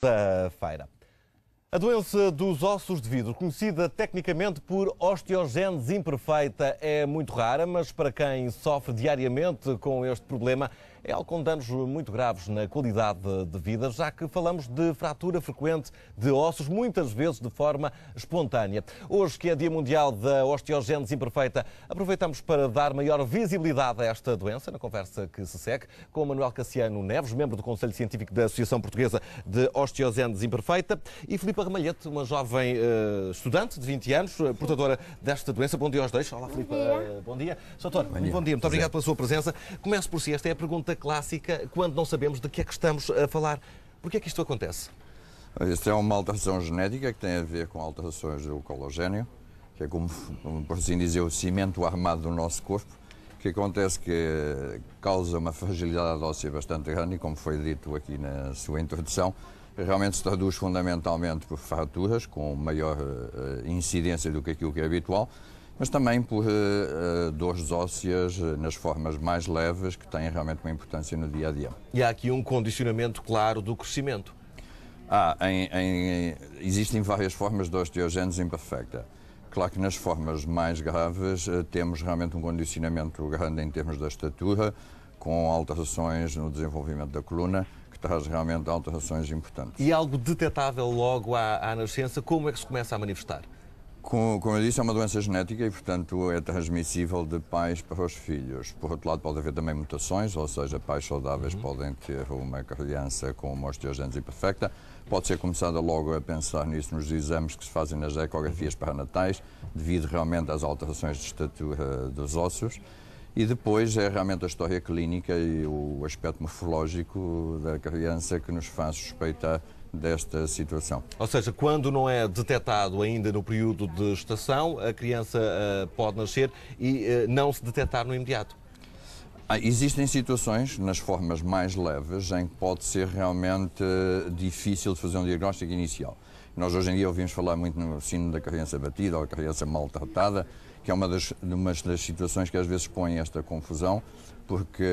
Da feira. A doença dos ossos de vidro, conhecida tecnicamente por osteogênese imperfeita, é muito rara, mas para quem sofre diariamente com este problema, é algo com danos muito graves na qualidade de vida, já que falamos de fratura frequente de ossos, muitas vezes de forma espontânea. Hoje, que é Dia Mundial da Osteogênese Imperfeita, aproveitamos para dar maior visibilidade a esta doença, na conversa que se segue com o Manuel Cassiano Neves, membro do Conselho Científico da Associação Portuguesa de Osteogênese Imperfeita, e Filipa Ramalhete, uma jovem estudante de 20 anos, portadora desta doença. Bom dia aos dois. Olá, Filipa. Bom dia. Doutor, bom dia. Muito obrigado pela sua presença. Começo por si. Esta é a pergunta clássica, quando não sabemos de que é que estamos a falar. Porquê é que isto acontece? Isto é uma alteração genética que tem a ver com alterações do colagênio, que é como por assim dizer, o cimento armado do nosso corpo, que acontece que causa uma fragilidade óssea bastante grande e, como foi dito aqui na sua introdução, realmente se traduz fundamentalmente por fraturas, com maior incidência do que aquilo que é habitual, mas também por dores ósseas nas formas mais leves, que têm realmente uma importância no dia a dia. E há aqui um condicionamento claro do crescimento. Existem várias formas de osteogênese imperfeita. Claro que nas formas mais graves temos realmente um condicionamento grande em termos da estatura, com alterações no desenvolvimento da coluna, que traz realmente alterações importantes. E algo detetável logo à nascença, como é que se começa a manifestar? Como eu disse, é uma doença genética e, portanto, é transmissível de pais para os filhos. Por outro lado, pode haver também mutações, ou seja, pais saudáveis podem ter uma criança com uma osteogênese imperfeita. Pode ser começada logo a pensar nisso nos exames que se fazem nas ecografias pré-natais, devido realmente às alterações de estatura dos ossos. E depois é realmente a história clínica e o aspecto morfológico da criança que nos faz suspeitar desta situação. Ou seja, quando não é detectado ainda no período de gestação, a criança pode nascer e não se detectar no imediato. Existem situações, nas formas mais leves, em que pode ser realmente difícil de fazer um diagnóstico inicial. Nós hoje em dia ouvimos falar muito no síndrome da criança batida ou da criança maltratada, que é uma das situações que às vezes põe esta confusão, porque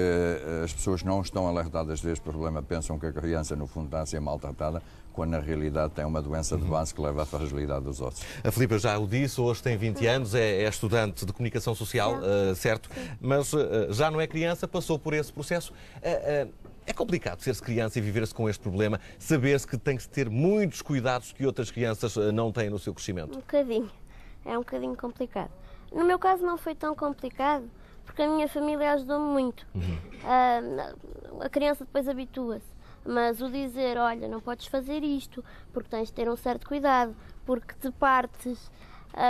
as pessoas não estão alertadas deste problema, pensam que a criança no fundo está a ser maltratada, quando na realidade tem uma doença de base que leva à fragilidade dos ossos. A Filipa já o disse, hoje tem 20 anos, é estudante de comunicação social, certo? Mas já não é criança, passou por esse processo. É complicado ser-se criança e viver-se com este problema, saber-se que tem que ter muitos cuidados que outras crianças não têm no seu crescimento. Um bocadinho. É um bocadinho complicado. No meu caso não foi tão complicado, porque a minha família ajudou-me muito. A criança depois habitua-se, mas o dizer, olha, não podes fazer isto, porque tens de ter um certo cuidado, porque te partes,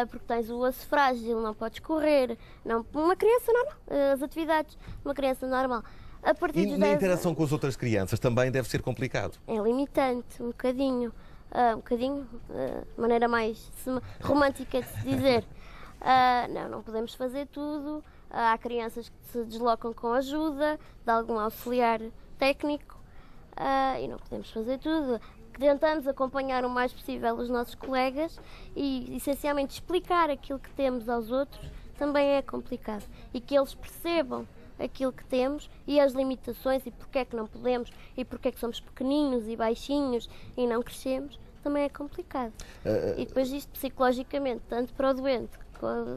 porque tens o osso frágil, não podes correr. Não, uma criança normal, as atividades de uma criança normal. A partir dos 10 na interação com as outras crianças também deve ser complicado. É limitante, um bocadinho, maneira mais romântica de se dizer. Não podemos fazer tudo. Há crianças que se deslocam com a ajuda de algum auxiliar técnico e não podemos fazer tudo. Tentamos acompanhar o mais possível os nossos colegas e, essencialmente, explicar aquilo que temos aos outros também é complicado. E que eles percebam aquilo que temos e as limitações e porque é que não podemos e porque é que somos pequeninos e baixinhos e não crescemos, também é complicado. E depois isto psicologicamente, tanto para o doente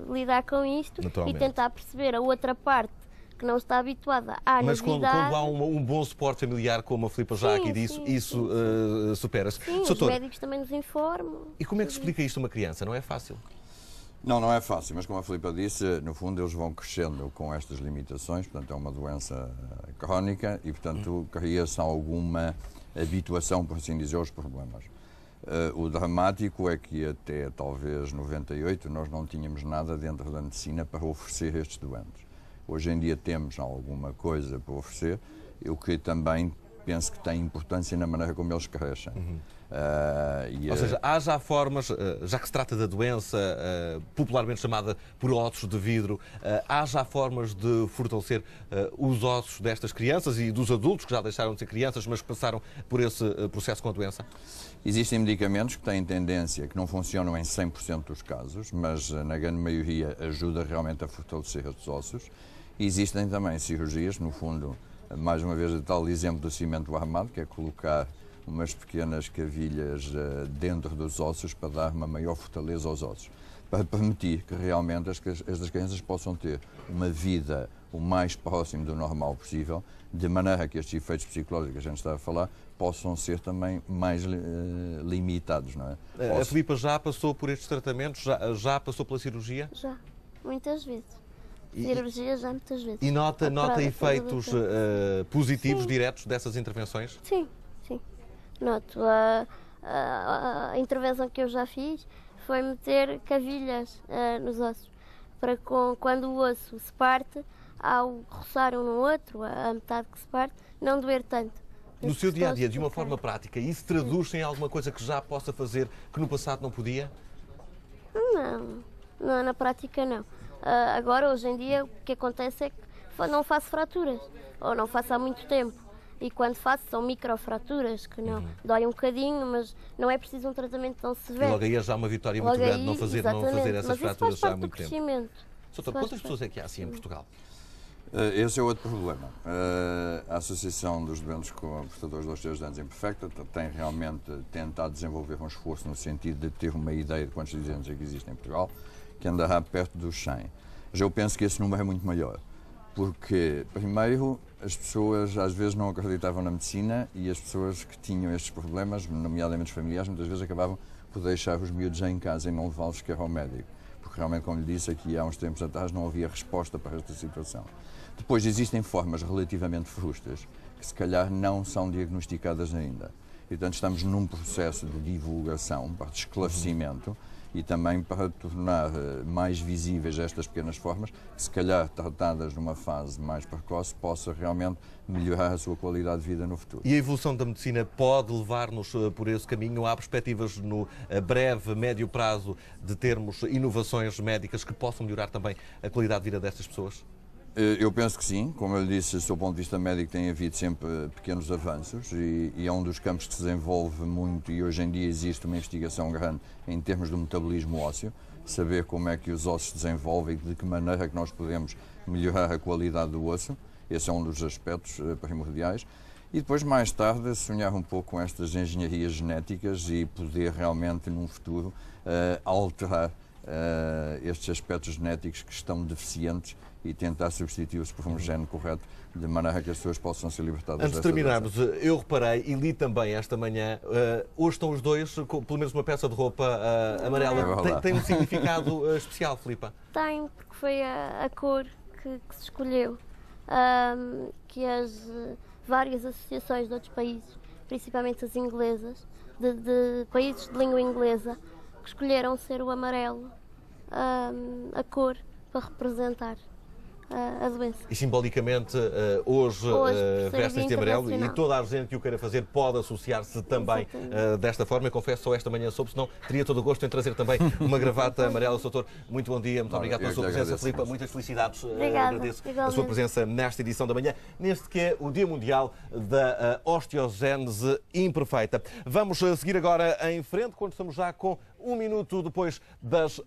lidar com isto e tentar perceber a outra parte que não está habituada à novidade. Mas quando há um bom suporte familiar, como a Filipa já aqui disse, isso supera-se. Sim, os médicos também nos informam. E como é que se explica isto a uma criança? Não é fácil? Não é fácil, mas como a Filipa disse, no fundo eles vão crescendo com estas limitações, portanto é uma doença crónica e, portanto, cria-se alguma habituação, por assim dizer, aos problemas. O dramático é que até talvez 98 nós não tínhamos nada dentro da medicina para oferecer a estes doentes. Hoje em dia temos alguma coisa para oferecer, o que também penso que tem importância na maneira como eles crescem. Ou seja, há já formas, já que se trata da doença popularmente chamada por ossos de vidro, há já formas de fortalecer os ossos destas crianças e dos adultos que já deixaram de ser crianças, mas que passaram por esse processo com a doença? Existem medicamentos que têm tendência, que não funcionam em 100% dos casos, mas na grande maioria ajuda realmente a fortalecer estes ossos. Existem também cirurgias, no fundo, mais uma vez, o tal exemplo do cimento armado, que é colocar umas pequenas cavilhas dentro dos ossos para dar uma maior fortaleza aos ossos, para permitir que realmente estas crianças possam ter uma vida o mais próximo do normal possível, de maneira que estes efeitos psicológicos que a gente está a falar possam ser também mais limitados, não é? A Filipa já passou por estes tratamentos? Já passou pela cirurgia? Já, muitas vezes. Cirurgia já muitas vezes. E nota efeitos positivos, diretos dessas intervenções? Sim, sim. Noto. A intervenção que eu já fiz foi meter cavilhas nos ossos, para quando o osso se parte, ao roçar um no outro, a metade que se parte, não doer tanto. No seu dia-a-dia, de uma forma prática, isso traduz-se em alguma coisa que já possa fazer que no passado não podia? Não, na prática não. Agora, hoje em dia, o que acontece é que não faço fraturas, ou não faço há muito tempo. E quando faço são microfraturas, que não dói um bocadinho, mas não é preciso um tratamento tão severo. E logo aí é já uma vitória muito grande não fazer essas fraturas já há muito tempo. Doutor, quantas pessoas é que há assim em Portugal? Esse é outro problema. A Associação dos Doentes Portadores de Osteogenesis Imperfecta tem realmente tentado desenvolver um esforço no sentido de ter uma ideia de quantos doentes é que existem em Portugal, que andará perto dos 100. Mas eu penso que esse número é muito maior, porque, primeiro, as pessoas às vezes não acreditavam na medicina e as pessoas que tinham estes problemas, nomeadamente os familiares, muitas vezes acabavam por deixar os miúdos em casa e não levá-los sequer ao médico. Porque realmente, como lhe disse, aqui há uns tempos atrás não havia resposta para esta situação. Depois existem formas relativamente frustras que se calhar não são diagnosticadas ainda. E, portanto, estamos num processo de divulgação, de esclarecimento e também para tornar mais visíveis estas pequenas formas, que se calhar tratadas numa fase mais precoce possa realmente melhorar a sua qualidade de vida no futuro. E a evolução da medicina pode levar-nos por esse caminho? Há perspectivas no breve, médio prazo de termos inovações médicas que possam melhorar também a qualidade de vida destas pessoas? Eu penso que sim. Como eu lhe disse, do ponto de vista médico tem havido sempre pequenos avanços e é um dos campos que se desenvolve muito e hoje em dia existe uma investigação grande em termos do metabolismo ósseo, saber como é que os ossos se desenvolvem e de que maneira é que nós podemos melhorar a qualidade do osso. Esse é um dos aspectos primordiais. E depois, mais tarde, sonhar um pouco com estas engenharias genéticas e poder realmente, num futuro, alterar estes aspectos genéticos que estão deficientes e tentar substituí-los por um gene correto, de maneira que as pessoas possam ser libertadas. Antes de terminarmos, eu reparei e li também esta manhã, hoje estão os dois com pelo menos uma peça de roupa amarela. Tem um significado especial, Filipa? Tem, porque foi a cor que se escolheu, que as várias associações de outros países, principalmente as inglesas, de países de língua inglesa, que escolheram ser o amarelo, a cor para representar a doença. E simbolicamente hoje vestem-se de amarelo e toda a gente que o queira fazer pode associar-se também desta forma. Eu confesso, só esta manhã soube, senão teria todo o gosto em trazer também uma gravata amarela. Doutor, muito bom dia, muito obrigado pela sua presença. Filipa, muitas felicidades. Obrigada, agradeço igualmente. a sua presença nesta edição da manhã, neste que é o Dia Mundial da Osteogénese Imperfeita. Vamos seguir agora em frente, quando estamos já com 1 minuto depois das